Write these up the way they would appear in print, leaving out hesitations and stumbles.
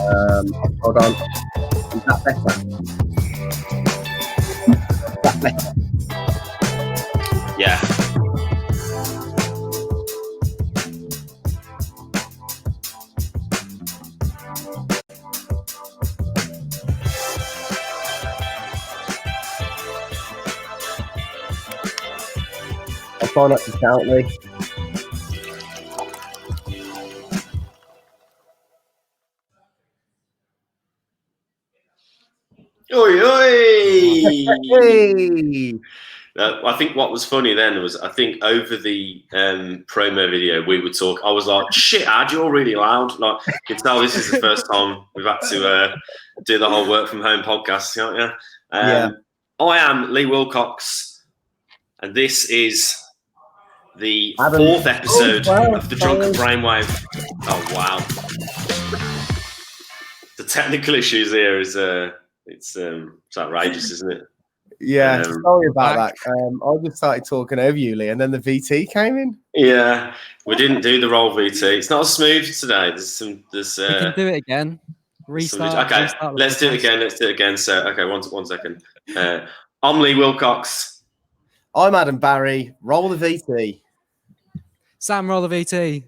Hold on. Is that better? Is that better? Yeah. I'll try not to shout, Lee. Oi, oi! Hey! I think what was funny then was I think over the promo video we would talk. I was like, "Shit, Ad, you're really loud." Like you can tell this is the first time we've had to do the whole work from home podcast, can't you? Yeah. I am Lee Wilcox, and this is the Adam. fourth episode Oh, wow. of the Drunken Brainwave. Oh wow! The technical issues here is it's outrageous, isn't it? Yeah, sorry about that. I just started talking over you, Lee, and then the VT came in. Yeah, we didn't do the roll VT. It's not as smooth today. We can do it again. Restart. Okay, restart let's do it again. Let's do it again. So, okay, one second. I'm Lee Wilcox. I'm Adam Barrie. Roll the VT. Sam, roll the VT.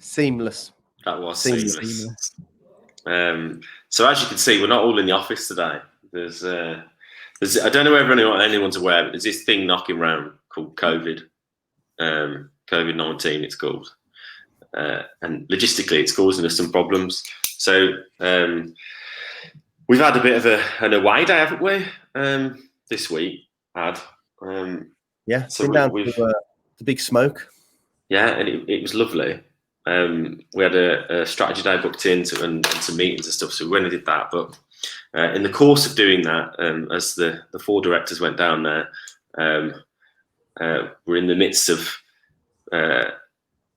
Seamless. That was seamless. So as you can see, we're not all in the office today. There's I don't know whether anyone's aware, but there's this thing knocking around called COVID. COVID-19 it's called. And logistically it's causing us some problems. So we've had a bit of an away day, haven't we? This week, Yeah, so been down to the Big Smoke. Yeah, and it was lovely. We had a strategy day booked in and some meetings and stuff, so we went and did that. But in the course of doing that, as the four directors went down there, we're in the midst of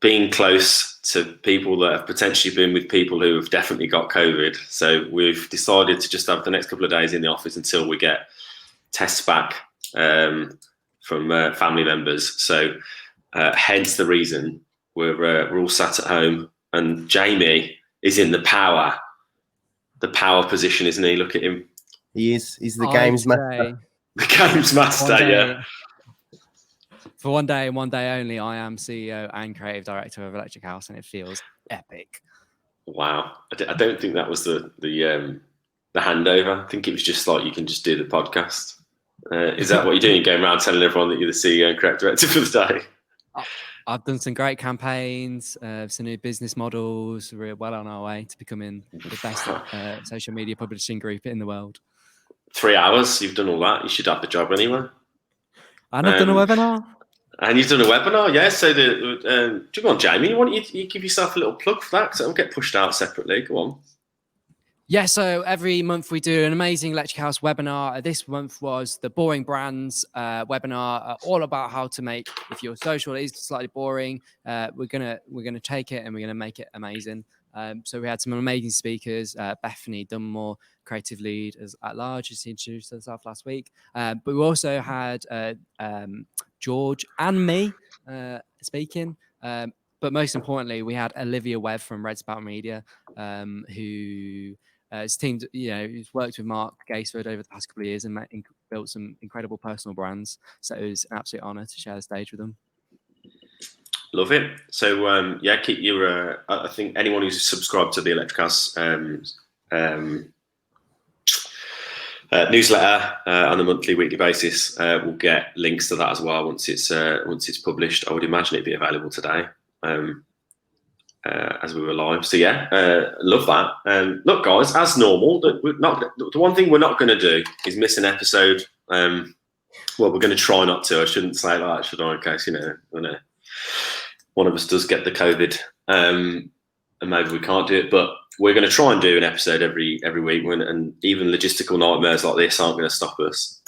being close to people that have potentially been with people who have definitely got COVID. So we've decided to just have the next couple of days in the office until we get tests back from family members. So hence the reason we're all sat at home, and Jamie is in the power position, isn't he? Look at him. He is. He's the games master. The games master, yeah. For one day and one day only, I am CEO and creative director of Electric House, and it feels epic. Wow, I don't think that was the handover. I think it was just like you can just do the podcast. Is that what you're doing? You're going around telling everyone that you're the CEO and creative director for the day? I've done some great campaigns, some new business models. We're well on our way to becoming the best social media publishing group in the world. 3 hours, you've done all that. You should have the job anyway. And I've done a webinar. And you've done a webinar, yeah. So do you go on, Jamie? Why don't you give yourself a little plug for that? Because it'll get pushed out separately. Go on. Yeah, so every month we do an amazing Electric House webinar. This month was the Boring Brands webinar, all about how to make, if your social is slightly boring, we're gonna take it and we're gonna make it amazing. So we had some amazing speakers. Bethany Dunmore, creative lead at large, as she introduced herself last week. But we also had George and me speaking. But most importantly, we had Olivia Webb from Red Spout Media, who has teamed, who's worked with Mark Gaisford over the past couple of years and built some incredible personal brands. So it was an absolute honour to share the stage with them. Love it. So keep your. I think anyone who's subscribed to the Electric House newsletter on a monthly, weekly basis will get links to that as well once it's published. I would imagine it'd be available today. As we were live. So love that. Look, guys, as normal, the one thing we're not going to do is miss an episode. Well, we're going to try not to. I shouldn't say that, should I? In case one of us does get the COVID, and maybe we can't do it. But we're going to try and do an episode every week. And even logistical nightmares like this aren't going to stop us.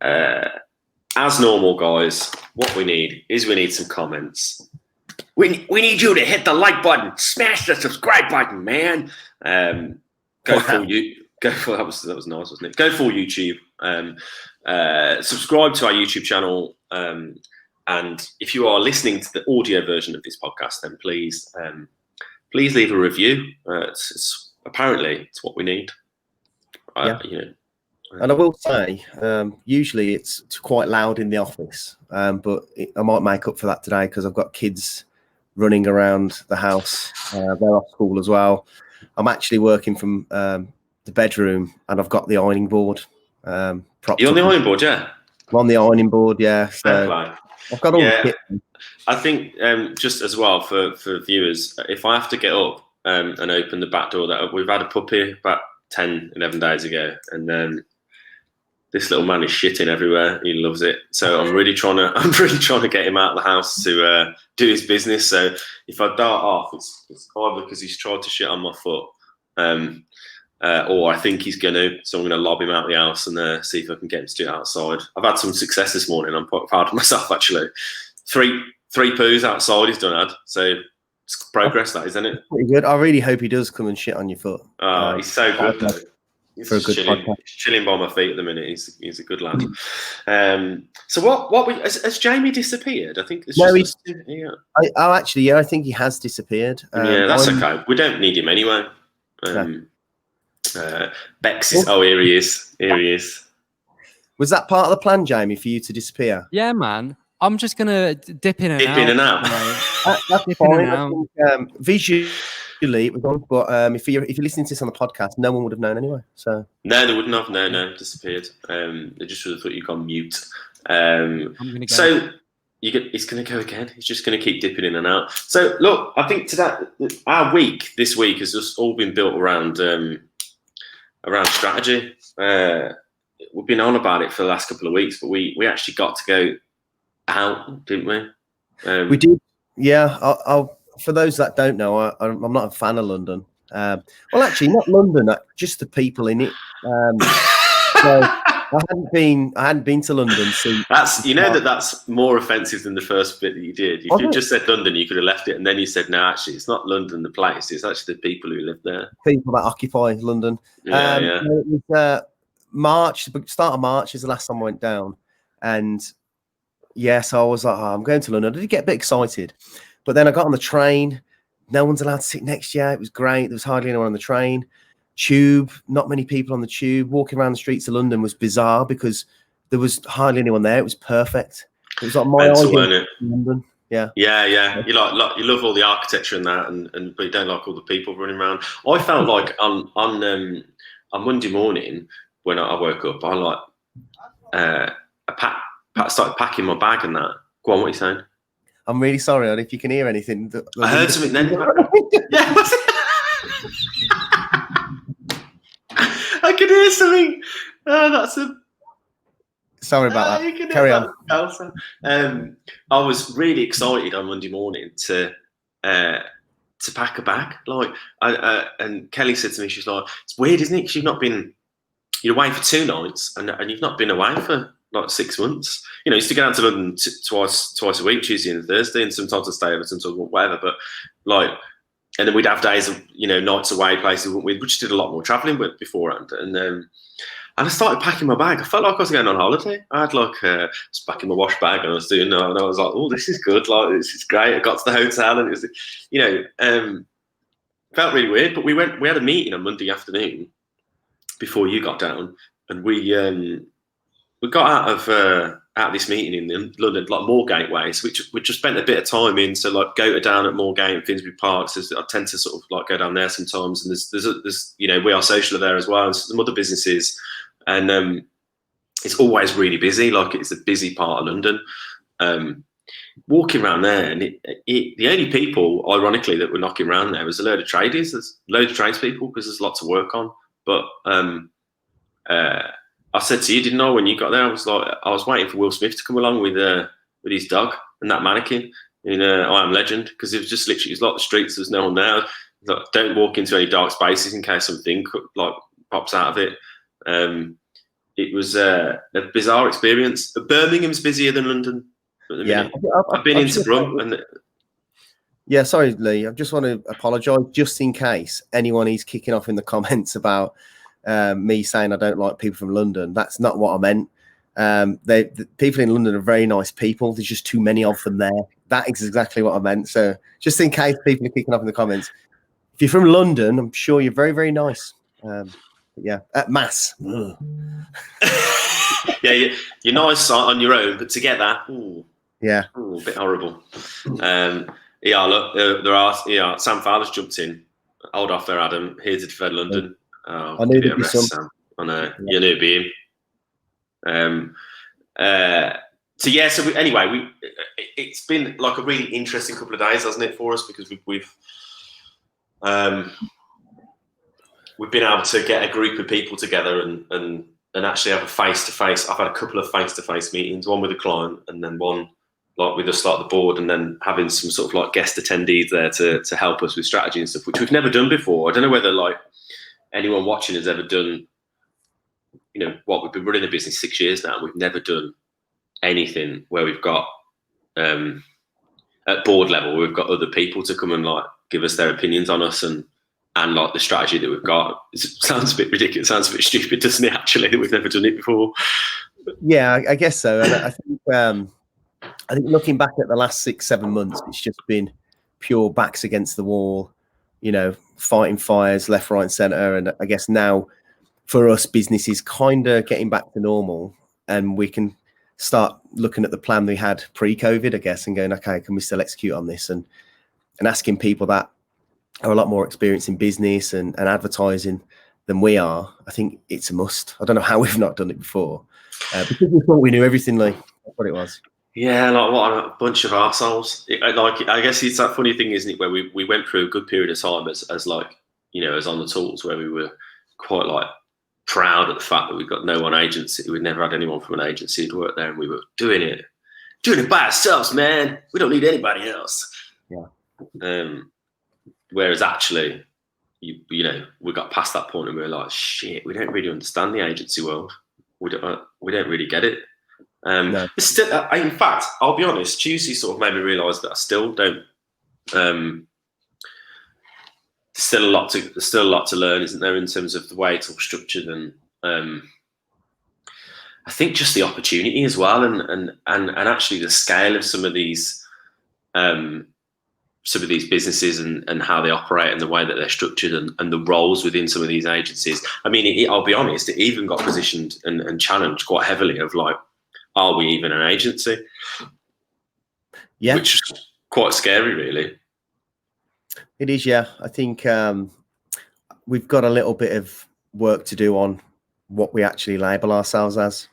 As normal, guys, what we need some comments. We need you to hit the like button, smash the subscribe button, man. Go full Go for that was nice, wasn't it? Go for YouTube. Subscribe to our YouTube channel. And if you are listening to the audio version of this podcast, then please leave a review. Apparently it's what we need. And I will say, usually it's quite loud in the office, but I might make up for that today because I've got kids running around the house. They're off school as well. I'm actually working from the bedroom, and I've got the ironing board. You're on the ironing board, yeah? I'm on the ironing board, yeah. So I've got all the kit. I think just as well for viewers, if I have to get up and open the back door, that we've had a puppy about 10, 11 days ago, and this little man is shitting everywhere. He loves it. So I'm really trying to get him out of the house to do his business. So if I dart off, it's either because he's tried to shit on my foot, or I think he's gonna. So I'm gonna lob him out of the house and see if I can get him to do it outside. I've had some success this morning. I'm quite proud of myself actually. Three poos outside he's done. So it's progress, that isn't it? Pretty good. I really hope he does come and shit on your foot. Oh, he's so good though. For a good he's chilling by my feet at the minute. He's a good lad. So has Jamie disappeared? I think it's I think he has disappeared. That's okay. We don't need him anyway. Bex is here he is. Was that part of the plan, Jamie, for you to disappear? Yeah, man. I'm just gonna dip in and out. That's fine. Visually, it was on, but if you're listening to this on the podcast, no one would have known anyway. So no, they wouldn't have. No, disappeared. They just would have thought you'd gone mute. I'm gonna go. So it's going to go again. It's just going to keep dipping in and out. So look, I think our week this week has just all been built around strategy. We've been on about it for the last couple of weeks, but we actually got to go out, didn't we? We did. Yeah. For those that don't know, I'm not a fan of London. Well, actually, not London. Just the people in it. So I hadn't been to London since. That's more offensive than the first bit that you did. If you just said London, you could have left it, and then you said, "No, actually, it's not London, the place. It's actually the people who live there. People that occupy London." Yeah. It was March. The start of March is the last time I went down, and so I was like, I'm going to London. I did get a bit excited, but then I got on the train. No one's allowed to sit next to you. It was great. There was hardly anyone on the train. Tube, not many people on the tube. Walking around the streets of London was bizarre because there was hardly anyone there. It was perfect. It was like my idea of London. Yeah. You love all the architecture and that, but you don't like all the people running around. I felt like on Monday morning when I woke up, I started packing my bag and that. Go on, what are you saying? I'm really sorry, if you can hear anything. I heard something then. Yeah. I can hear something. Sorry about that. Carry on. I was really excited on Monday morning to pack a bag. And Kelly said to me, she's like, "It's weird, isn't it? Because you're away for 2 nights and you've not been away for like 6 months. You used to go down to London twice a week, Tuesday and Thursday, and sometimes I'd stay over, sometimes whatever. But and then we'd have days of nights away places. We just did a lot more travelling beforehand, and I started packing my bag. I felt like I was going on holiday. I had I was packing my wash bag, and I was doing, and I was like, "Oh, this is good. This is great." I got to the hotel, and it was, felt really weird. But we had a meeting on Monday afternoon before you got down, and we got out of this meeting in London, Moorgate ways, which we just spent a bit of time in. So go down at Moorgate and Finsbury Park. So I tend to sort of go down there sometimes. And there's We Are Social there as well, and some other businesses. And it's always really busy. It's a busy part of London. Walking around there, and the only people, ironically, that were knocking around there was a load of tradies. There's loads of tradespeople because there's lots of work on. But I said to you, didn't I, when you got there, I was waiting for Will Smith to come along with his dog and that mannequin in I Am Legend, because it was just literally, it was like the streets, there's no one there. Don't walk into any dark spaces in case something pops out of it. It was a bizarre experience. Birmingham's busier than London at the minute. I've been into Brum. Yeah, sorry, Lee. I just want to apologise just in case anyone is kicking off in the comments about me saying I don't like people from London. That's not what I meant. The people in London are very nice people. There's just too many of them there. That is exactly what I meant. So just in case people are kicking off in the comments, if you're from London, I'm sure you're very, very nice. Yeah, at mass. Yeah, you're nice on your own, but together, yeah, a bit horrible. Yeah, look, there are. Sam Fowler's jumped in. Hold off there, Adam. Here to defend London. I knew there'd be some. Sam. I know. You knew it'd be him. So it's been like a really interesting couple of days, hasn't it, for us? Because we've been able to get a group of people together and actually have a face-to-face. I've had a couple of face-to-face meetings, one with a client and then one like with us like the board, and then having some sort of like guest attendees there to help us with strategy and stuff, which we've never done before. I don't know whether like anyone watching has ever done, you know, what we've been running the business 6 years now. We've never done anything where we've got at board level, we've got other people to come and like give us their opinions on us and like the strategy that we've got. It sounds a bit ridiculous, sounds a bit stupid, doesn't it, actually, that we've never done it before? Yeah, I guess so. And I think looking back at the last 6-7 months, it's just been pure backs against the wall, you know, fighting fires left, right, and centre. And I guess now for us, business is kind of getting back to normal, and we can start looking at the plan we had pre-COVID, I guess, and going, okay, can we still execute on this? And asking people that are a lot more experienced in business and advertising than we are. I think it's a must. I don't know how we've not done it before, because we thought we knew everything, Lee. That's what it was. Yeah, like what a bunch of arseholes. Like, I guess it's that funny thing, isn't it, where we went through a good period of time as like, you know, as on the tools, where we were quite like proud of the fact that we got no one agency. We'd never had anyone from an agency who'd worked there, and we were doing it by ourselves, man. We don't need anybody else. Yeah. Whereas actually, you know, we got past that point and we were like, shit, we don't really understand the agency world. We don't really get it. No. Still, in fact, I'll be honest, Tuesday sort of made me realise that I still don't. There's still a lot to learn, isn't there, in terms of the way it's all structured, and I think just the opportunity as well, and actually the scale of some of these businesses and how they operate and the way that they're structured and the roles within some of these agencies. I mean, I'll be honest, it even got positioned and challenged quite heavily of like, are we even an agency? Yeah. Which is quite scary, really. It is, yeah. I think we've got a little bit of work to do on what we actually label ourselves as,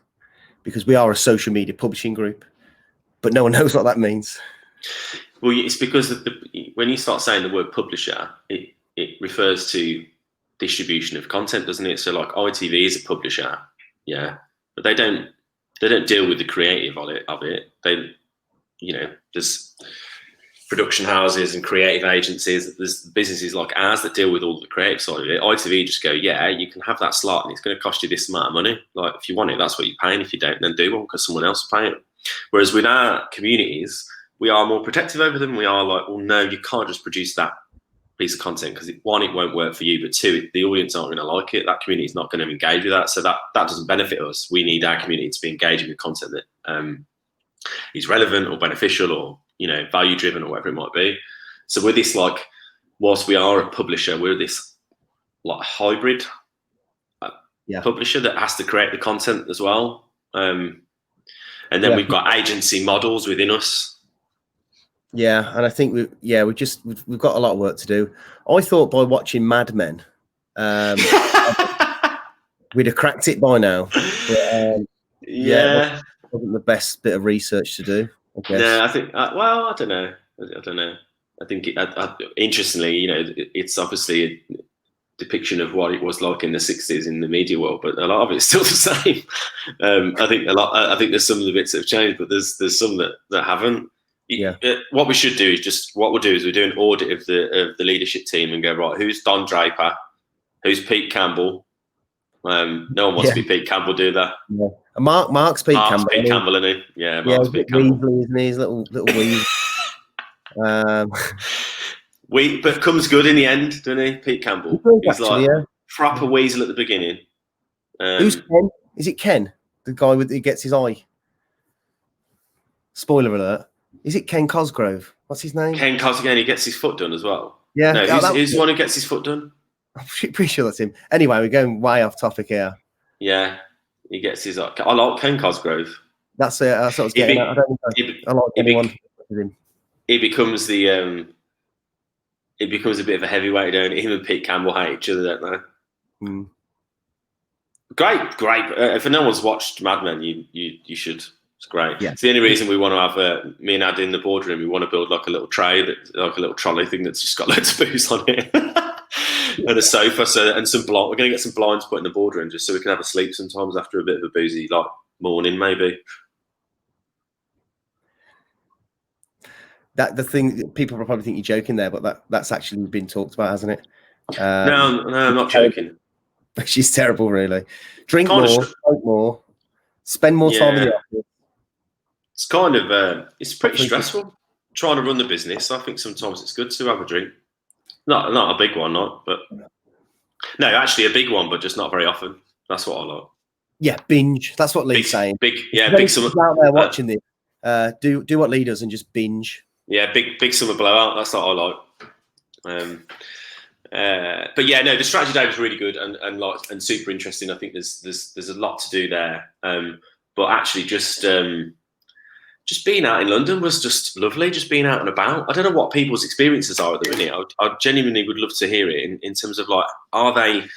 because we are a social media publishing group, but no one knows what that means. Well, it's because when you start saying the word publisher, it refers to distribution of content, doesn't it? So like ITV is a publisher, yeah, but they don't deal with the creative of it. They, you know, there's production houses and creative agencies. There's businesses like ours that deal with all the creative side of it. ITV just go, yeah, you can have that slot and it's going to cost you this amount of money. Like, if you want it, that's what you're paying. If you don't, then do one, because someone else is paying it. Whereas with our communities, we are more protective over them. We are like, well, no, you can't just produce that piece of content, because one, it won't work for you, but two, the audience aren't going to like it. That community is not going to engage with that, so that doesn't benefit us. We need our community to be engaging with content that is relevant or beneficial or, you know, value driven or whatever it might be. So we're this, like, whilst we are a publisher, we're this like hybrid publisher that has to create the content as well. And then we've got agency models within us. Yeah, and I think we've got a lot of work to do. I thought by watching Mad Men, we'd have cracked it by now. But, it wasn't the best bit of research to do, I guess. No, I think. Well, I don't know. I think, interestingly, you know, it's obviously a depiction of what it was like in the 60s in the media world, but a lot of it's still the same. I think there's some of the bits that have changed, but there's some that haven't. Yeah. What we should do is we do an audit of the leadership team and go, right, who's Don Draper, who's Pete Campbell. No one wants to be Pete Campbell, do they? Yeah. Mark's Pete Campbell. Pete Campbell, isn't he? Yeah, Mark's Pete Campbell. Weasley, isn't he? His little weave. But comes good in the end, doesn't he? Pete Campbell. He's like, proper weasel at the beginning. Who's Ken? Is it Ken? The guy who gets his eye? Spoiler alert. Is it Ken Cosgrove? What's his name? Ken Cosgrove, he gets his foot done as well. Yeah. No, who's the one who gets his foot done? I'm pretty sure that's him. Anyway, we're going way off topic here. Yeah, he gets his. I like Ken Cosgrove. That's it. That's what I was getting at. I don't think I like anyone with him. He becomes the. It becomes a bit of a heavyweight, don't it? Him and Pete Campbell hate each other, don't they? Mm. Great. If no one's watched Mad Men, you should. It's great. Yeah. It's the only reason we want to have me and Ad in the boardroom. We want to build like a little tray, like a little trolley thing that's just got loads of booze on it, and a sofa. And some blind. We're going to get some blinds put in the boardroom just so we can have a sleep sometimes after a bit of a boozy like morning, maybe. The thing people will probably think you're joking there, but that's actually been talked about, hasn't it? No, I'm not joking. She's terrible, really. Drink more, smoke more, spend more time in the office. It's kind of it's pretty stressful trying to run the business. I think sometimes it's good to have a drink. Not a big one, but no, actually a big one, but just not very often. That's what I like. Yeah, binge. That's what Lee's saying. Big. Someone out there watching this. Do what Lee does and just binge. Yeah, big summer blowout. That's what I like. But yeah, no, the strategy day was really good and super interesting. I think there's a lot to do there. But actually, just being out in London was just lovely. Just being out and about. I don't know what people's experiences are at the minute. I genuinely would love to hear it in terms of like, are they,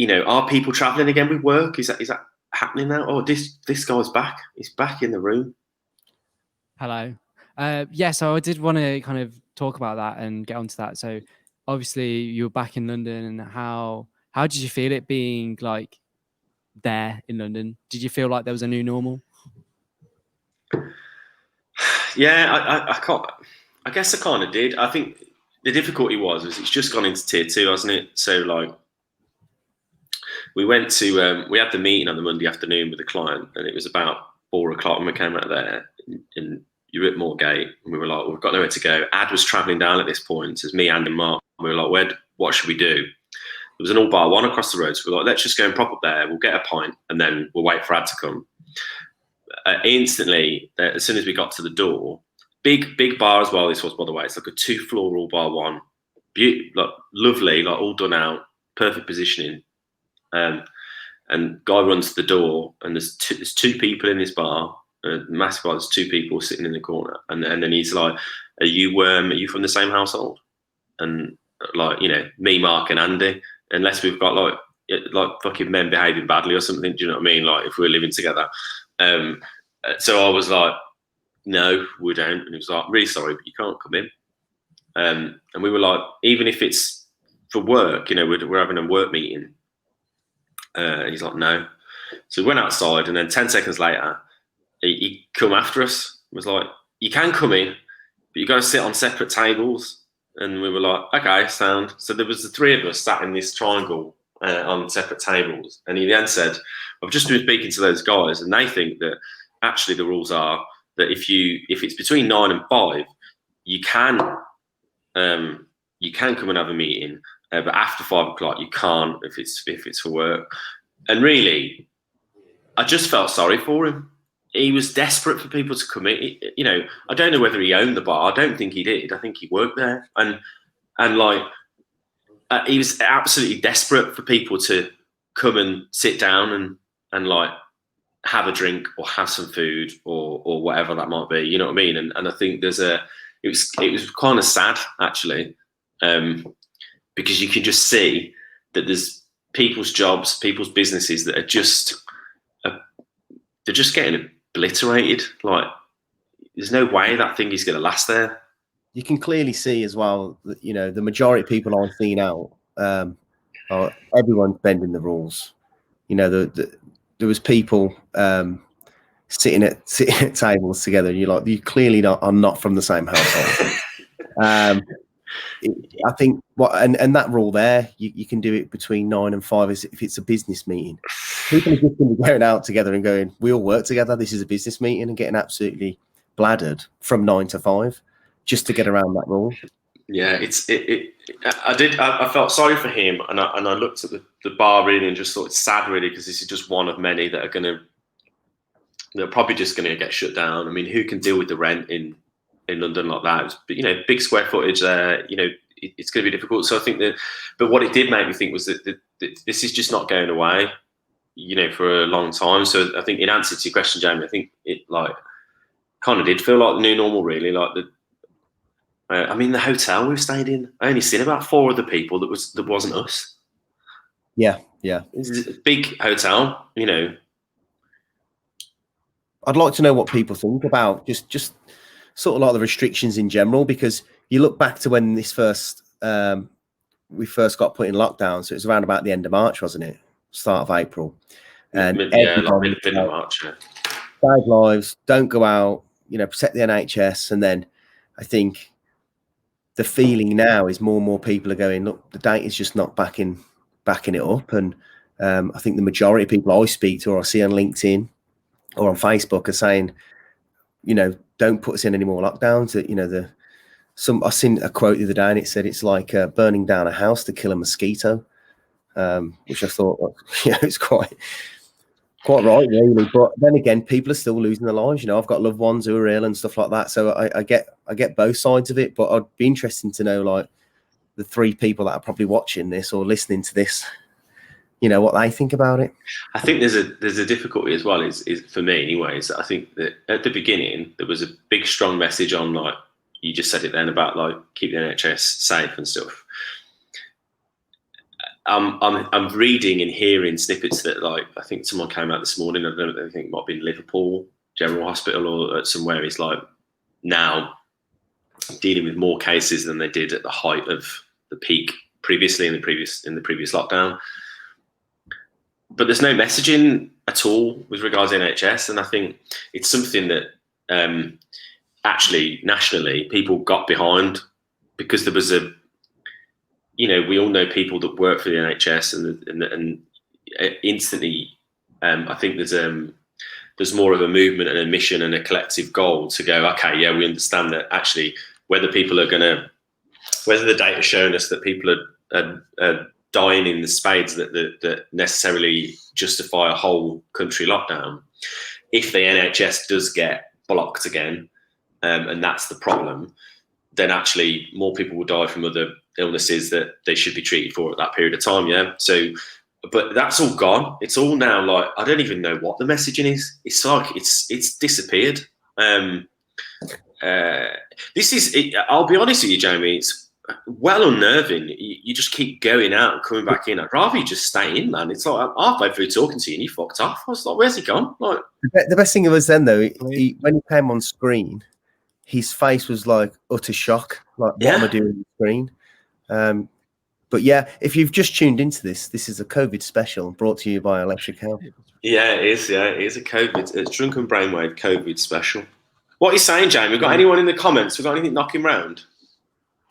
are people travelling again with work? Is that happening now? Oh, this guy's back. He's back in the room. Hello. So I did want to kind of talk about that and get onto that. So obviously you were back in London, and how did you feel it being like there in London? Did you feel like there was a new normal? Yeah, I guess I kind of did. I think the difficulty was it's just gone into tier 2, hasn't it? So like we went to we had the meeting on the Monday afternoon with the client, and it was about 4:00 when we came out of there in you're at Moorgate, and we were like, we've got nowhere to go. Ad was travelling down at this point. So it was me, Andy, and Mark. We were like, what should we do? There was an all bar one across the road. So we were like, let's just go and prop up there. We'll get a pint, and then we'll wait for Ad to come. Instantly, as soon as we got to the door, big bar as well. This was, by the way, it's like a 2-floor all bar one, like lovely, like all done out, perfect positioning. And guy runs to the door, and there's two people in this bar. Massive bar. There's 2 people sitting in the corner, and then he's like, "Are you from the same household?" And like, me, Mark, and Andy. Unless we've got like fucking men behaving badly or something. Do you know what I mean? Like if we're living together. So I was like, "No, we don't." And he was like, "Really sorry, but you can't come in." And we were like, even if it's for work, we're having a work meeting. He's like, "No." So we went outside, and then 10 seconds later, he come after us. Was like, "You can come in, but you got to sit on separate tables." And we were like, "Okay, sound." So there was the 3 of us sat in this triangle on separate tables. And he then said, "I've just been speaking to those guys, and they think that actually the rules are that if it's between 9 and 5, you can come and have a meeting, but after 5:00 you can't if it's for work." And really, I just felt sorry for him. He was desperate for people to come in. I don't know whether he owned the bar. I don't think he did. I think he worked there, and like he was absolutely desperate for people to come and sit down and like have a drink or have some food or whatever that might be. You know what I mean? And I think it was kind of sad actually, because you can just see that there's people's jobs, people's businesses that are they're just getting obliterated. Like there's no way that thing is going to last there. You can clearly see as well that, the majority of people I've seen out, everyone's bending the rules. There was people sitting at tables together, and you're like, you clearly are not from the same household. I think and that rule there, you can do it between 9 and 5 if it's a business meeting. People are just going to be going out together and going, we all work together. This is a business meeting, and getting absolutely bladdered from 9 to 5 just to get around that rule. Yeah, I felt sorry for him, and I looked at the Barrie and just thought it's sad, really, because this is just one of many that are they're probably just going to get shut down. I mean, who can deal with the rent in London like that? But big square footage there. It's going to be difficult. So I think but what it did make me think was that this is just not going away. For a long time. So I think in answer to your question, Jamie, I think it kind of did feel like the new normal, really. Like the hotel we've stayed in, I only seen about 4 other people that wasn't us. Yeah. It's a big hotel, I'd like to know what people think about just sort of like the restrictions in general, because you look back to when this we first got put in lockdown. So it was around about the end of March, wasn't it? Start of April. And mid of March. Yeah. Save lives, don't go out, protect the NHS. And then I think the feeling now is more and more people are going, look, the data is just not backing it up. And I think the majority of people I speak to or I see on LinkedIn or on Facebook are saying, don't put us in any more lockdowns. That I seen a quote the other day and it said it's like burning down a house to kill a mosquito, which I thought, it's quite right, really. But then again, people are still losing their lives. I've got loved ones who are ill and stuff like that. So I get both sides of it. But I'd be interested to know, like, the 3 people that are probably watching this or listening to this, what they think about it. I think there's a difficulty as well. Is for me, anyways. I think that at the beginning there was a big, strong message on, like you just said it then, about like keep the NHS safe and stuff. I'm reading and hearing snippets that, like, I think someone came out this morning. I don't know, I think it might be Liverpool General Hospital or somewhere. Is like now dealing with more cases than they did at the height of the peak previously in the previous lockdown. But there's no messaging at all with regards to NHS, and I think it's something that actually nationally people got behind, because there was we all know people that work for the NHS, and instantly, I think there's more of a movement and a mission and a collective goal to go, okay, yeah, we understand that actually whether the data showing us that people are dying in the spades that necessarily justify a whole country lockdown. If the NHS does get blocked again, and that's the problem, then actually more people will die from other illnesses that they should be treated for at that period of time. Yeah. So, but that's all gone. It's all now like, I don't even know what the messaging is. It's like, it's disappeared. I'll be honest with you, Jamie, it's well unnerving. You just keep going out and coming back in. I'd rather you just stay in, man. It's like, I'm halfway through talking to you and you fucked off. I was like, where's he gone? Like, the best thing was then, though, when he came on screen, his face was like utter shock. Like, what am I doing on the screen? But yeah, if you've just tuned into this is a COVID special brought to you by Electric Help. Yeah, it is. Yeah, it is it's Drunken Brainwave COVID special. What are you saying, Jamie? We've got anyone in the comments? We've got anything knocking round?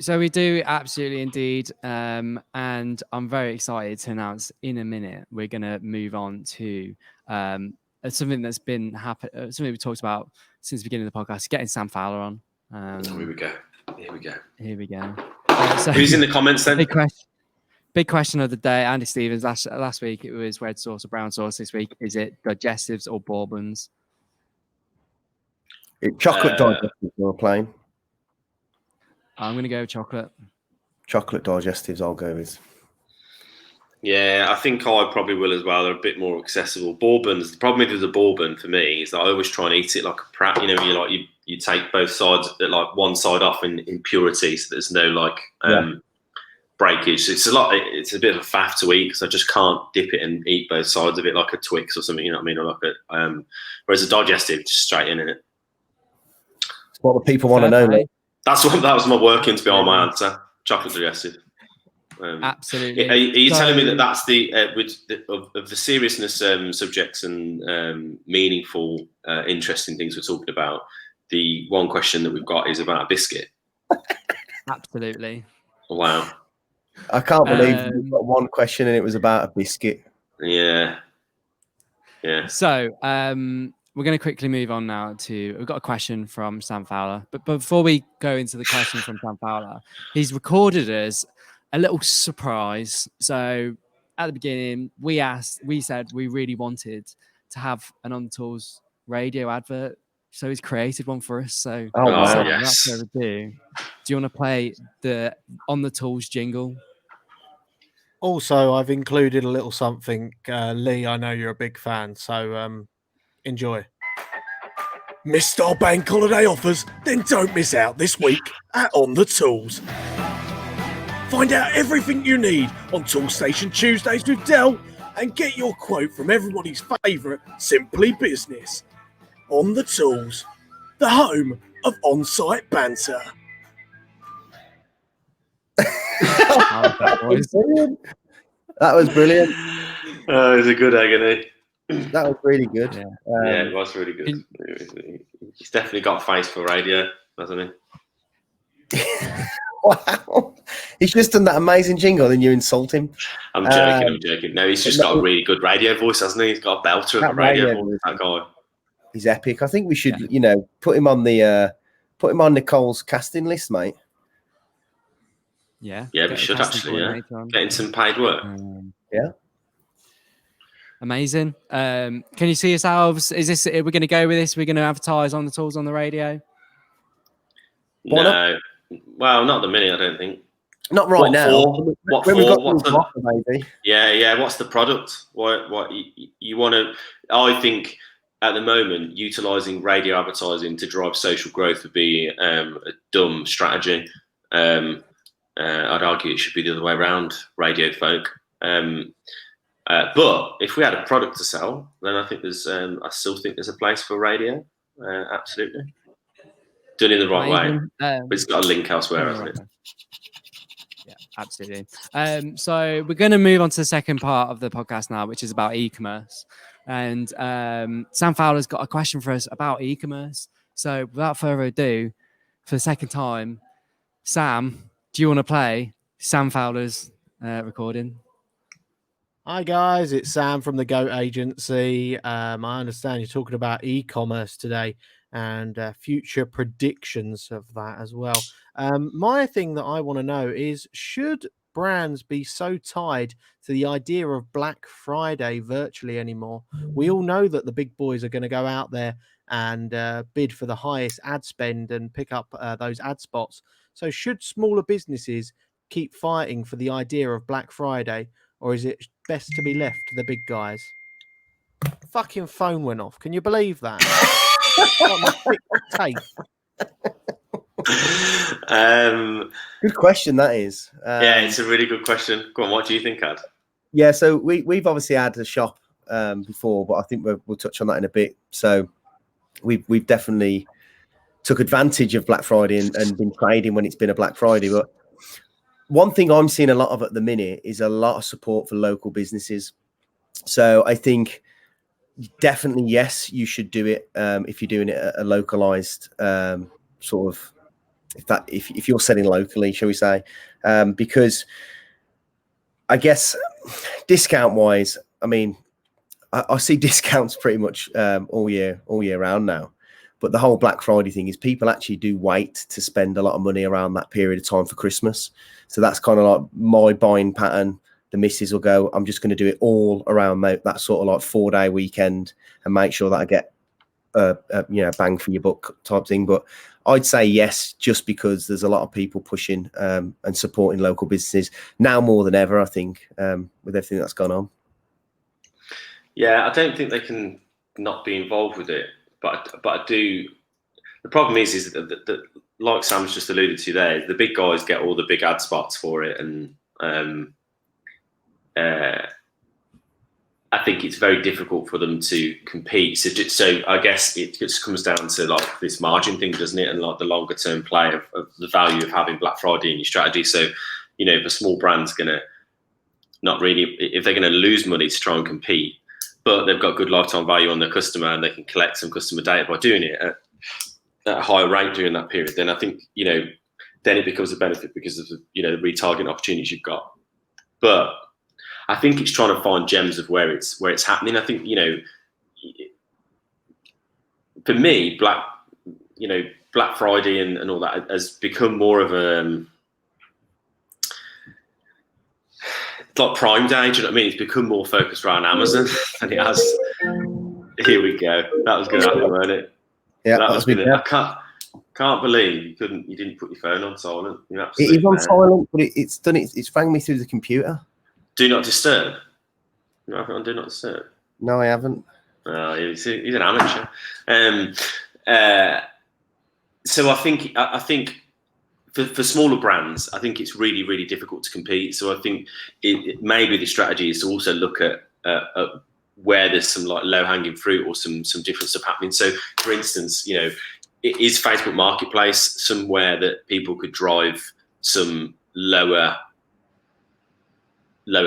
So we do, absolutely, indeed. And I'm very excited to announce in a minute we're going to move on to something that's been something we talked about since the beginning of the podcast, getting Sam Fowler on. Here we go. So, who's in the comments then? Big question of the day. Andy Stevens, last week it was red sauce or brown sauce. This week, is it digestives or bourbons? Chocolate digestives or plain? I'm going to go with chocolate. Chocolate digestives, I'll go with. Yeah, I think I probably will as well. They're a bit more accessible. Bourbons, the problem with the bourbon for me is that I always try and eat it like a prat. You take both sides, like one side off in purity, so there's no breakage. It's a bit of a faff to eat because I just can't dip it and eat both sides of it like a Twix or something. You know what I mean? Or like whereas a digestive, just straight in it. It's what the people want to know. Mate. That was my working to be on my answer. Chocolate digestive. Absolutely. Are you telling me that that's of the seriousness subjects and meaningful, interesting things we're talking about? The one question that we've got is about a biscuit. Absolutely. Wow. I can't believe we've got one question and it was about a biscuit. Yeah. So we're going to quickly move on now to, we've got a question from Sam Fowler. But before we go into the question from Sam Fowler, he's recorded us a little surprise. So at the beginning, we said we really wanted to have an On the Tools radio advert. So he's created one for us. So Sam, without further ado, do you want to play the On the Tools jingle? Also, I've included a little something. Lee, I know you're a big fan, so enjoy. Missed our bank holiday offers? Then don't miss out this week at On the Tools. Find out everything you need on Tool Station Tuesdays with Dell and get your quote from everybody's favourite Simply Business. On the Tools, the home of on-site banter. That was brilliant. It was a good agony. That was really good. Yeah, it was really good. He's definitely got face for radio, hasn't he? Wow. He's just done that amazing jingle and you insult him. I'm joking. No, he's just got a really good radio voice, hasn't he? He's got a belter of a radio voice, that guy. He's epic. I think we should, put him on Nicole's casting list, mate. Yeah. Yeah, we should actually, getting some paid work. Amazing. Can you see yourselves? Are we going to go with this? We're going to advertise On the Tools on the radio? No. Well, not at the minute, I don't think. Not right now. What when for? we got What's the offer, maybe. Yeah. What's the product? What you want to? I think at the moment, utilising radio advertising to drive social growth would be a dumb strategy. I'd argue it should be the other way around, radio folk. But if we had a product to sell, then I think I still think there's a place for radio. Absolutely. Done in the right way. But it's got a link elsewhere, hasn't it? Yeah, absolutely. So we're going to move on to the second part of the podcast now, which is about e-commerce. And Sam Fowler's got a question for us about e-commerce. So without further ado, for the second time, Sam, do you want to play Sam Fowler's recording? Hi guys, it's Sam from the Goat Agency. I understand you're talking about e-commerce today and future predictions of that as well. My thing that I want to know is, should brands be so tied to the idea of Black Friday virtually anymore? We all know that the big boys are going to go out there and bid for the highest ad spend and pick up those ad spots. So should smaller businesses keep fighting for the idea of Black Friday, or is it best to be left to the big guys? Fucking phone went off. Can you believe that? Good question, that is. Yeah, it's a really good question. Go on, what do you think, Ad? Yeah, so we've obviously had a shop before, but I think we'll touch on that in a bit. So we've definitely took advantage of Black Friday and been trading when it's been a Black Friday. But one thing I'm seeing a lot of at the minute is a lot of support for local businesses. So I think definitely, yes, you should do it if you're doing it at a localized sort of, if you're selling locally, shall we say, because I guess discount wise, I mean, I see discounts pretty much all year round now. But the whole Black Friday thing is people actually do wait to spend a lot of money around that period of time for Christmas. So that's kind of like my buying pattern. The missus will go, I'm just going to do it all around that sort of like 4-day weekend and make sure that I get bang for your buck type thing. But I'd say yes, just because there's a lot of people pushing and supporting local businesses now more than ever, I think, with everything that's gone on. Yeah, I don't think they can not be involved with it. But I do. The problem is that like Sam's just alluded to there, the big guys get all the big ad spots for it, and I think it's very difficult for them to compete. So I guess it just comes down to like this margin thing, doesn't it? And like the longer term play of the value of having Black Friday in your strategy. So if a small brand's gonna not really, if they're gonna lose money to try and compete, but they've got good lifetime value on their customer and they can collect some customer data by doing it at a higher rate during that period, then I think, then it becomes a benefit because of the retargeting opportunities you've got. But I think it's trying to find gems of where it's happening. I think, for me, Black Friday and all that has become more of a like Prime Day. Do you know what I mean? It's become more focused around Amazon than it has. Here we go. That was going to happen, wasn't it? Yeah, that was gonna, yeah. I can't believe you didn't put your phone on silent. It is on silent, but it's done it. It's rang me through the computer. Do not disturb. No, I haven't on do not disturb. No, I haven't. Oh, he's an amateur. So I think for smaller brands, I think it's really, really difficult to compete. So I think maybe the strategy is to also look at where there's some like low hanging fruit or some different stuff happening. So, for instance, is Facebook Marketplace somewhere that people could drive some lower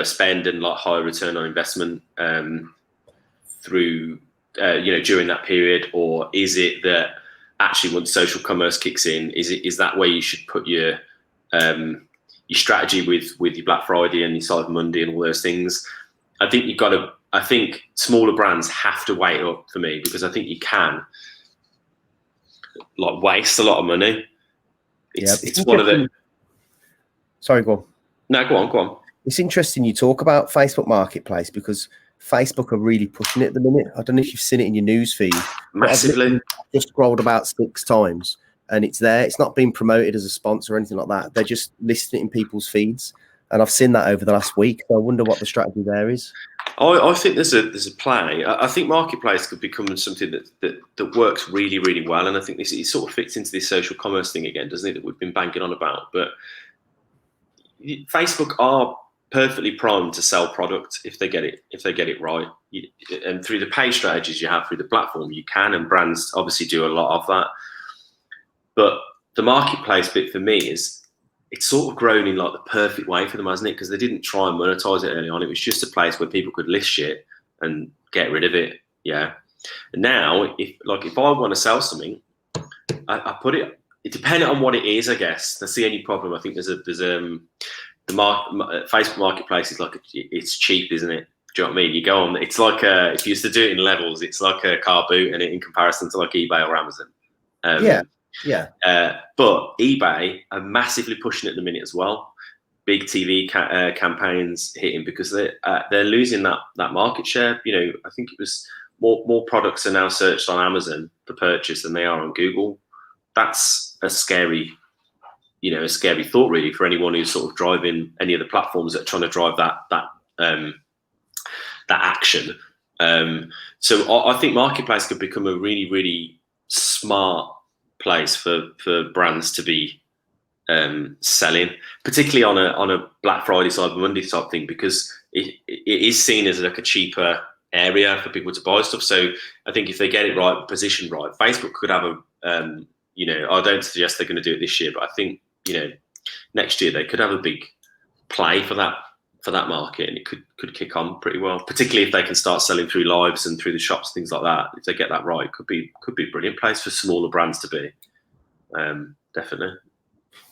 spend and like higher return on investment through during that period, or is it that actually once social commerce kicks in, is that where you should put your strategy with your Black Friday and your Cyber Monday and all those things? I think smaller brands have to wait up for me, because I think you can like waste a lot of money. It's one of the. Sorry, go on. No, go on. It's interesting you talk about Facebook Marketplace, because Facebook are really pushing it at the minute. I don't know if you've seen it in your news feed. Massively. I've just scrolled about 6 times and it's there. It's not being promoted as a sponsor or anything like that. They're just listing it in people's feeds. And I've seen that over the last week. So I wonder what the strategy there is. I think there's a play. I think Marketplace could become something that works really, really well. And I think it sort of fits into this social commerce thing again, doesn't it, that we've been banging on about. But Facebook are perfectly primed to sell product if they get it right. And through the pay strategies you have through the platform, you can, and brands obviously do a lot of that. But the Marketplace bit for me is it's sort of grown in like the perfect way for them, hasn't it? Because they didn't try and monetize it early on. It was just a place where people could list shit and get rid of it. Yeah. And now, if I want to sell something, I put it. It depends on what it is, I guess. That's the only problem. I think the Facebook Marketplace is like it's cheap, isn't it? Do you know what I mean? You go on. It's like if you used to do it in levels, it's like a car boot, and in comparison to like eBay or Amazon. Yeah. But eBay are massively pushing it at the minute as well. Big TV campaigns hitting, because they're losing that market share. I think it was more products are now searched on Amazon for purchase than they are on Google. That's a scary thought really for anyone who's sort of driving any of the platforms that are trying to drive that action. So I think Marketplace could become a really, really smart place for brands to be selling, particularly on a Black Friday, Cyber Monday type thing, because it is seen as like a cheaper area for people to buy stuff. So I think if they get it right, positioned right, Facebook could have I don't suggest they're going to do it this year, but I think next year they could have a big play for that market, and it could kick on pretty well, particularly if they can start selling through lives and through the shops, things like that. If they get that right, it could be a brilliant place for smaller brands to be. Definitely.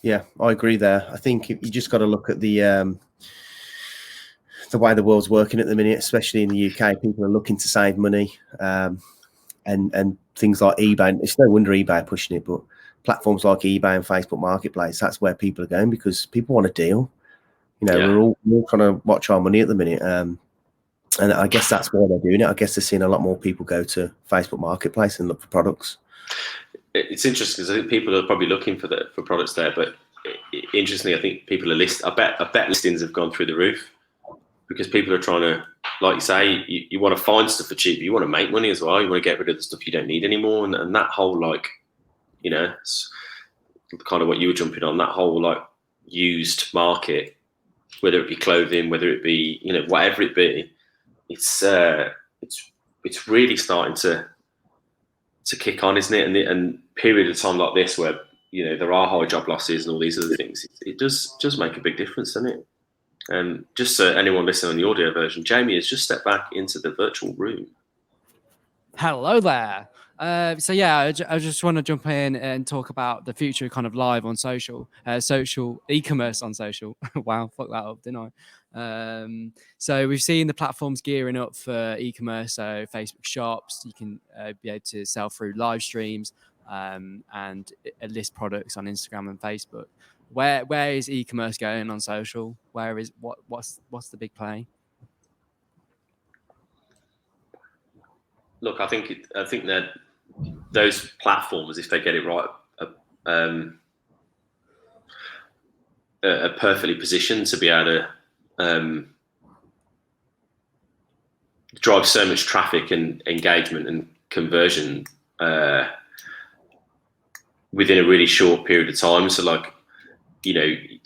Yeah, I agree there. I think you just got to look at the way the world's working at the minute, especially in the UK. People are looking to save money, and things like eBay. It's no wonder eBay are pushing it, but platforms like eBay and Facebook Marketplace, that's where people are going, because people want a deal. We're all trying to watch our money at the minute, and I guess that's why they're doing it. I guess they're seeing a lot more people go to Facebook Marketplace and look for products. It's interesting because I think people are probably looking for products there, but interestingly, I think people are I bet listings have gone through the roof, because people are trying to, like you say, you want to find stuff for cheap, but you want to make money as well. You want to get rid of the stuff you don't need anymore, and that whole it's kind of what you were jumping on, that whole like used market, whether it be clothing, whether it be whatever it be, it's really starting to kick on, isn't it? And period of time like this where there are high job losses and all these other things, it does make a big difference, doesn't it? And just so anyone listening on the audio version, Jamie has just stepped back into the virtual room. Hello there. So yeah, I just want to jump in and talk about the future kind of live on social e-commerce on social. Wow, fuck that up, didn't I? So we've seen the platforms gearing up for e-commerce. So Facebook shops, you can be able to sell through live streams and list products on Instagram and Facebook. Where is e-commerce going on social? What's the big play? Look, I think that those platforms, if they get it right, are perfectly positioned to be able to drive so much traffic and engagement and conversion within a really short period of time. So, like,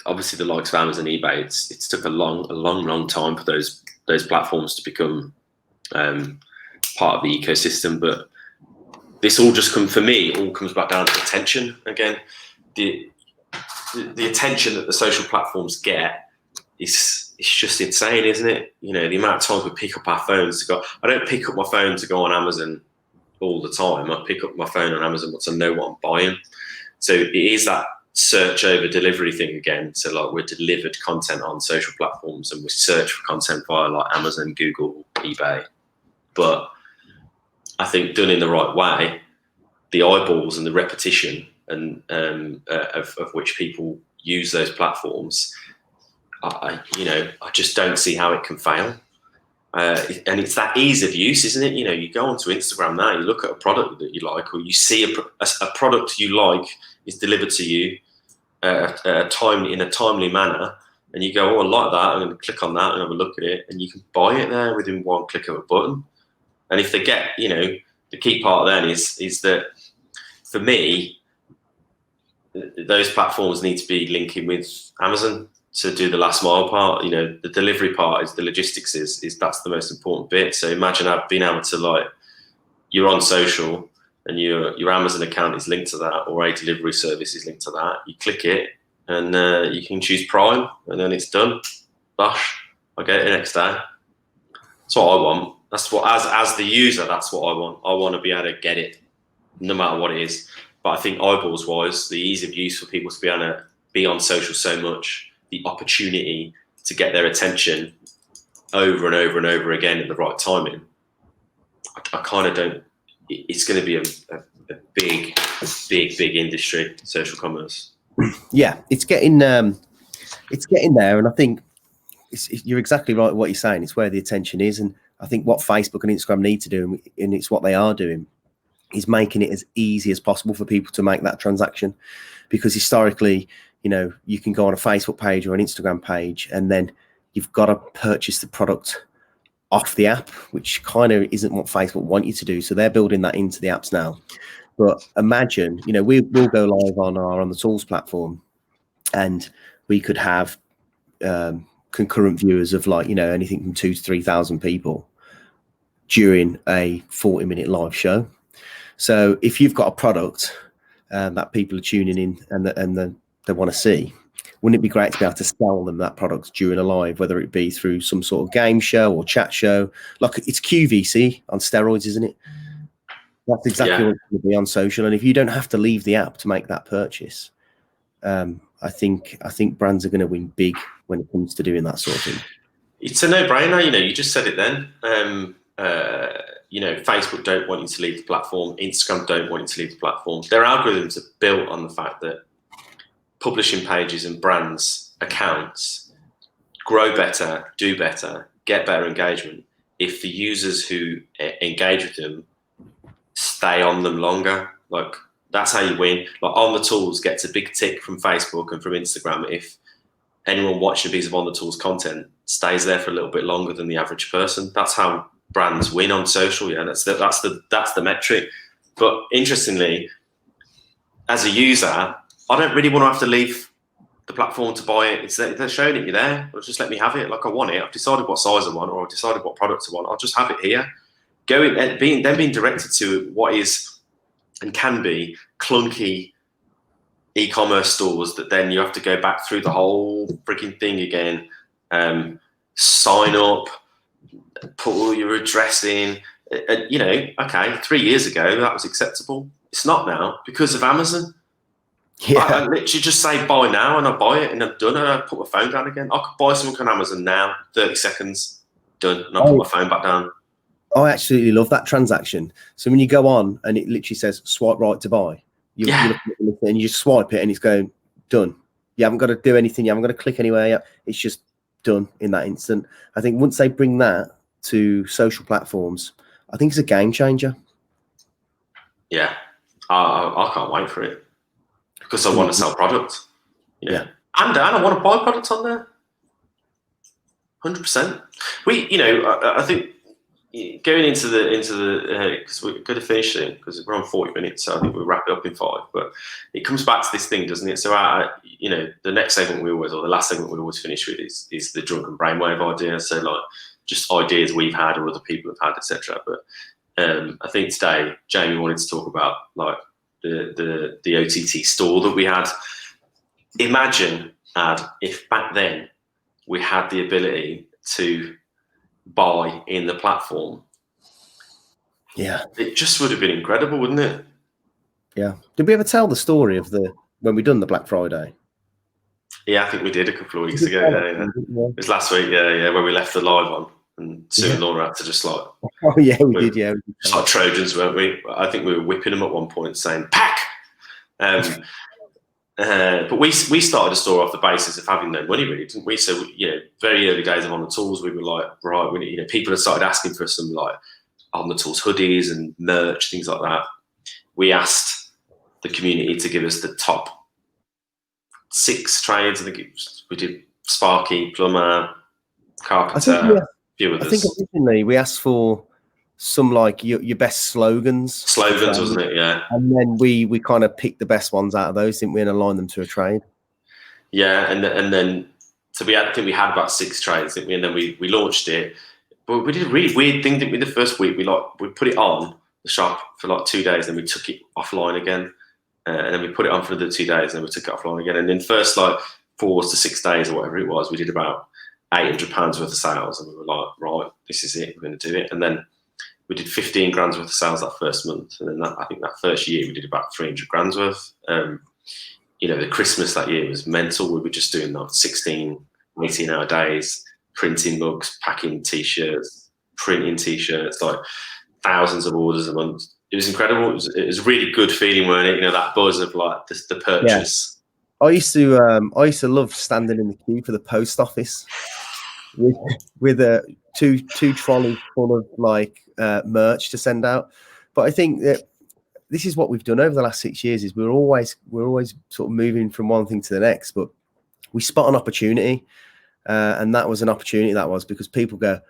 obviously the likes of Amazon, eBay, it's took a long time for those platforms to become part of the ecosystem. But this all just comes back down to attention again. The attention that the social platforms get is just insane, isn't it? The amount of times we pick up our phones to go. I don't pick up my phone to go on Amazon all the time. I pick up my phone on Amazon once I know what I'm buying. So it is that search over delivery thing again. So, like, we're delivered content on social platforms and we search for content via like Amazon, Google, eBay. But I think done in the right way, the eyeballs and the repetition and of which people use those platforms, I just don't see how it can fail. And it's that ease of use, isn't it? You go onto Instagram now, you look at a product that you like, or you see a product you like is delivered to you in a timely manner, and you go, oh, I like that, I'm going to click on that and have a look at it, and you can buy it there within one click of a button. And if they get, the key part then is that, for me, those platforms need to be linking with Amazon to do the last mile part. The delivery part is the logistics is that's the most important bit. So imagine being able to, like, you're on social and your Amazon account is linked to that, or a delivery service is linked to that. You click it and you can choose Prime, and then it's done. Bash, I get it the next day. That's what I want. That's what, as the user, that's what I want. I want to be able to get it no matter what it is. But I think eyeballs wise, the ease of use for people to be able to be on social so much, the opportunity to get their attention over and over and over again at the right timing, I kind of don't. It's going to be a big industry, social commerce. Yeah, it's getting there, and I think you're exactly right. What you're saying, it's where the attention is, and I think what Facebook and Instagram need to do, and it's what they are doing, is making it as easy as possible for people to make that transaction. Because historically, you can go on a Facebook page or an Instagram page, and then you've got to purchase the product off the app, which kind of isn't what Facebook want you to do. So they're building that into the apps now. But imagine, we will go live on the Tools platform, and we could have concurrent viewers of, like, anything from 2,000 to 3,000 people during a 40-minute live show. So if you've got a product that people are tuning in and they want to see, wouldn't it be great to be able to sell them that product during a live, whether it be through some sort of game show or chat show? Like, it's QVC on steroids, isn't it? That's exactly what it's going to be on social. And if you don't have to leave the app to make that purchase, I think brands are going to win big when it comes to doing that sort of thing. It's a no-brainer. You just said it then. Facebook don't want you to leave the platform. Instagram don't want you to leave the platform. Their algorithms are built on the fact that publishing pages and brands' accounts grow better, do better, get better engagement if the users who engage with them stay on them longer. Like, that's how you win. Like, On The Tools gets a big tick from Facebook and from Instagram if anyone watching a piece of On The Tools content stays there for a little bit longer than the average person. That's how brands win on social. Yeah, that's the metric. But interestingly, as a user, I don't really want to have to leave the platform to buy it. They're showing it me there. Or just let me have it. Like, I want it. I've decided what size I want, or I've decided what product I want. I'll just have it here. Being directed to what is and can be clunky e-commerce stores that then you have to go back through the whole freaking thing again. Sign up, put all your address in, Okay, 3 years ago that was acceptable. It's not now because of Amazon. Yeah. I literally just say buy now and I buy it and I'm done and I put my phone down again. I could buy something on Amazon now, 30 seconds, done, and I put my phone back down. I absolutely love that transaction. So when you go on and it literally says swipe right to buy, you look at it and you just swipe it and it's going done. You haven't got to do anything. You haven't got to click anywhere yet. It's just done in that instant. I think once they bring that to social platforms, I think it's a game changer. Yeah, I can't wait for it because I want to sell products. Yeah. And I want to buy products on there. 100%. I think going into the because we're going to finish it because we're on 40 minutes, so I think we'll wrap it up in 5. But it comes back to this thing, doesn't it? So the next segment the last segment we always finish with is the Drunken Brainwave idea. So like just ideas we've had or other people have had, etc. But I think today Jamie wanted to talk about like the OTT store that we had. Imagine, if back then we had the ability to buy in the platform. Yeah, it just would have been incredible, wouldn't it? Yeah. Did we ever tell the story of when we done the Black Friday? Yeah, I think we did a couple of weeks ago. Yeah. It was last week. Yeah, where we left the live on, and Sue and Laura had to just like. Oh yeah, we did. Yeah, just like Trojans, weren't we? I think we were whipping them at one point, saying "pack." But we started a store off the basis of having no money, really, didn't we? So very early days of On the Tools, we were like, right, people had started asking for some like On the Tools hoodies and merch, things like that. We asked the community to give us the top 6 trades. I think we did Sparky, plumber, carpenter, a few others. I think originally we asked for some like your best slogans, wasn't it? Yeah. And then we kind of picked the best ones out of those, didn't we, and aligned them to a trade. Yeah, and then so I think we had about 6 trades, didn't we? And then we launched it, but we did a really weird thing, didn't we? The first week we put it on the shop for like 2 days, then we took it offline again, and then we put it on for another 2 days, and then we took it offline again, and then first like 4 to 6 days or whatever it was, we did about £800 worth of sales, and we were like, right, this is it, we're going to do it, and then we did 15 grand's worth of sales that first month. And then I think that first year we did about 300 grand's worth. The Christmas that year was mental. We were just doing like 16, 18-hour days, printing mugs, packing T-shirts, printing T-shirts, like thousands of orders a month. It was incredible. It was a really good feeling, weren't it? That buzz of like the purchase. Yeah. I used to love standing in the queue for the post office with two trolleys full of like merch to send out. But I think that this is what we've done over the last 6 years is we're always sort of moving from one thing to the next, but we spot an opportunity, and that was an opportunity because people go,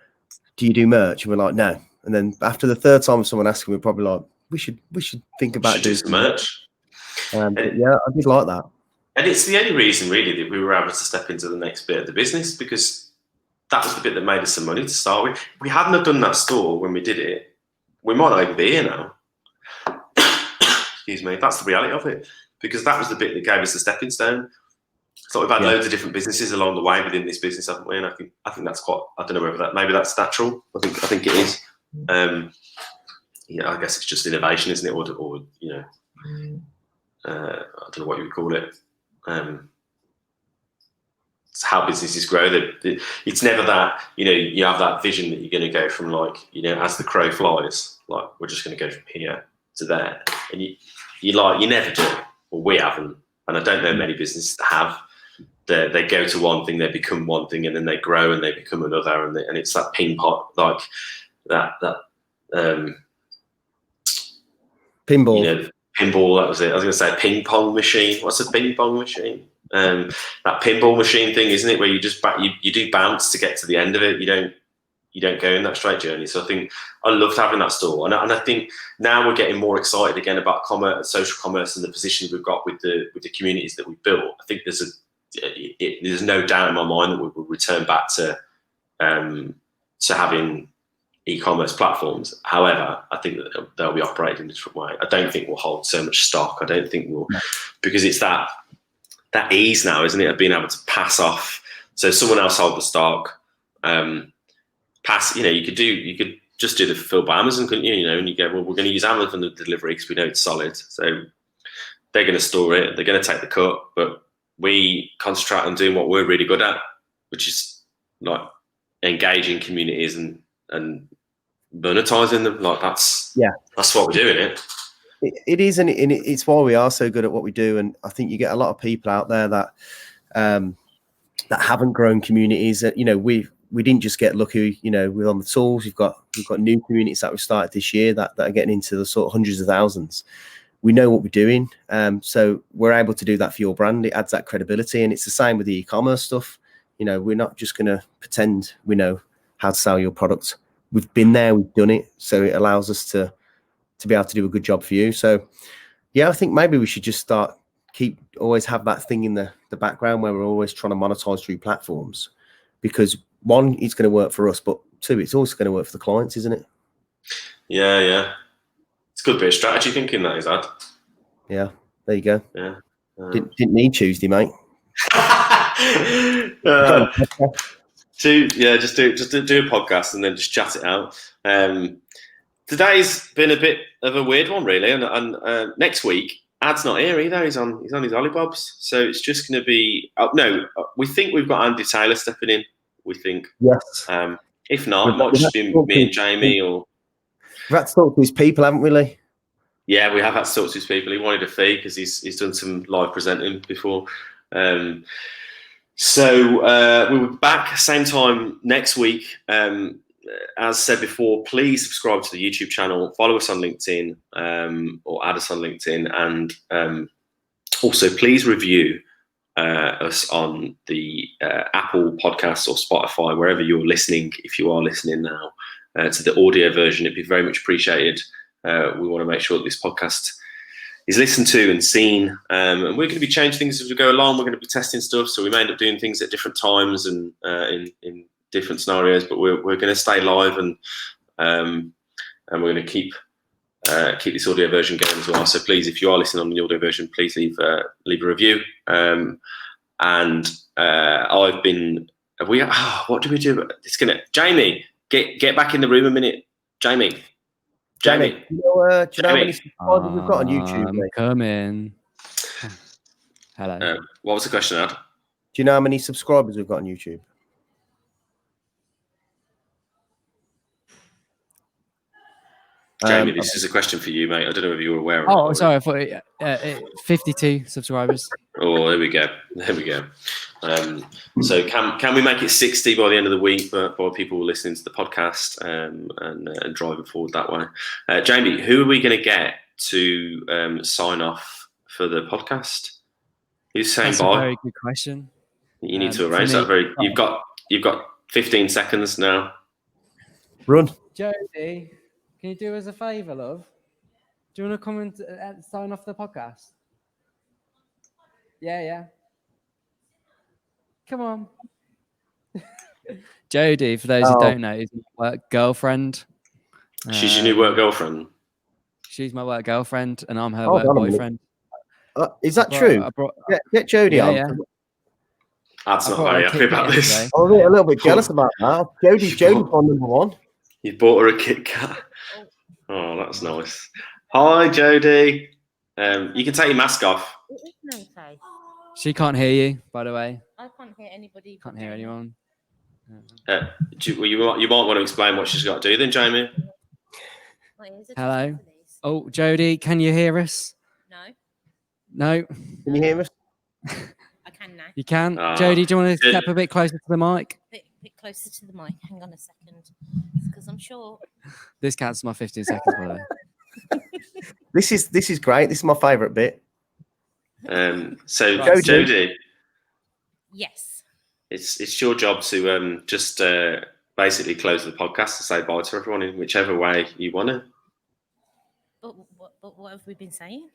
do you do merch? And we're like, no. And then after the third time someone asking, we're probably like, we should think about doing some merch. Yeah, I did like that. And it's the only reason really that we were able to step into the next bit of the business, because that was the bit that made us some money to start with. If we hadn't have done that store when we did it, we might not even be here now. Excuse me. That's the reality of it, because that was the bit that gave us the stepping stone. So we've had loads of different businesses along the way within this business, haven't we? And I think that's quite. I don't know whether maybe that's natural. I think it is. I guess it's just innovation, isn't it? Or I don't know what you would call it. It's how businesses grow. It's never that, you have that vision that you're going to go from like, as the crow flies, like we're just going to go from here to there. And you never do it. Well, we haven't. And I don't know many businesses that have. They go to one thing, they become one thing, and then they grow and they become another. And it's that ping pong, like that pinball. Pinball, that was it. I was going to say ping pong machine. What's a ping pong machine? That pinball machine thing, isn't it? Where you just you do bounce to get to the end of it. You don't go in that straight journey. So I think I loved having that store, and I think now we're getting more excited again about commerce, social commerce, and the position we've got with the communities that we've built. I think there's no doubt in my mind that we will return back to having e-commerce platforms. However, I think that they'll be operating in a different way. I don't think we'll hold so much stock. I don't think we'll, because it's that ease now, isn't it, of being able to pass off. So someone else hold the stock, pass. You could just do the fulfilled by Amazon, couldn't you? You know, and you go, well, we're going to use Amazon for the delivery because we know it's solid. So they're going to store it, they're going to take the cut, but we concentrate on doing what we're really good at, which is like engaging communities and monetizing them. Like that's what we're doing. It is, and it's why we are so good at what we do. And I think you get a lot of people out there that that haven't grown communities. You know, we didn't just get lucky. You know, we're on the tools. We've got new communities that we've started this year that are getting into the sort of hundreds of thousands. We know what we're doing, so we're able to do that for your brand. It adds that credibility, and it's the same with the e-commerce stuff. You know, we're not just going to pretend we know how to sell your product. We've been there, we've done it, so it allows us to be able to do a good job for you. So, yeah, I think maybe we should just always have that thing in the background where we're always trying to monetize through platforms, because one, it's going to work for us, but two, it's also going to work for the clients, isn't it? Yeah. It's a good bit of strategy thinking, that is, Ad. Yeah, there you go. Yeah. Didn't need Tuesday, mate. Just do a podcast and then just chat it out. Today's been a bit of a weird one, really, and next week Ad's not here either. He's on his hollybobs, so it's just going to be. We think we've got Andy Taylor stepping in. We think, yes. If not, it might just be me and Jamie or. We've had to talk to his people, haven't we, Lee? Yeah, we have had to talk to his people. He wanted a fee because he's done some live presenting before. So we'll be back same time next week. As said before, please subscribe to the YouTube channel, follow us on LinkedIn, or add us on LinkedIn, and also please review us on the Apple Podcasts or Spotify, wherever you're listening. If you are listening now to the audio version, it'd be very much appreciated. We want to make sure that this podcast is listened to and seen, and we're going to be changing things as we go along. We're going to be testing stuff, so we may end up doing things at different times and in different scenarios, but we're going to stay live and we're going to keep this audio version going as well. So please, if you are listening on the audio version, please leave a review. And I've been. What do we do? It's gonna. Jamie, get back in the room a minute. Jamie. Do you know how many subscribers we've got on YouTube? I'm coming. Hello. What was the question, Ad? Do you know how many subscribers we've got on YouTube? Jamie, this is a question for you, mate. I don't know if you were aware of it. Oh, sorry. I thought 52 subscribers. Oh, there we go. So can we make it 60 by the end of the week for people listening to the podcast and driving forward that way? Jamie, who are we going to get to sign off for the podcast? Who's saying That's bye? a very good question. You need to arrange that. You've got 15 seconds now. Run. Jodie, can you do us a favour, love? Do you want to come and sign off the podcast? Yeah. Come on. Jodie, for those who don't know, is my work girlfriend. She's your new work girlfriend? She's my work girlfriend, and I'm her work boyfriend. Is that true? Get Jodie on. Yeah. That's not very happy about this. I'm a little bit jealous about that. Jodie's on number one. You bought her a Kit Kat. Oh, that's nice. Hi, Jodie. You can take your mask off. It is okay. She can't hear you, by the way. I can't hear anybody. Can't hear anyone. You might want to explain what she's got to do then, Jamie. Hello. Oh, Jodie, can you hear us? No. Can you hear us? I can now. You can. Jodie, do you want to step a bit closer to the mic? Bit closer to the mic. Hang on a second, because I'm sure. This counts my 15 seconds, by the way. This is great. This is my favourite bit. So Jodie. Yes. It's your job to just basically close the podcast and say bye to everyone in whichever way you want to. But what have we been saying?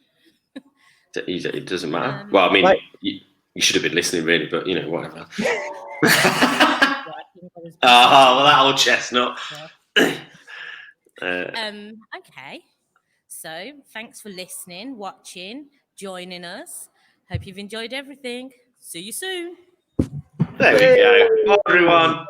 It doesn't matter. Well, I mean, you should have been listening, really, but you know, whatever. Well, that old chestnut. Okay. So, thanks for listening, watching, joining us. Hope you've enjoyed everything. See you soon. There we go. Bye, everyone.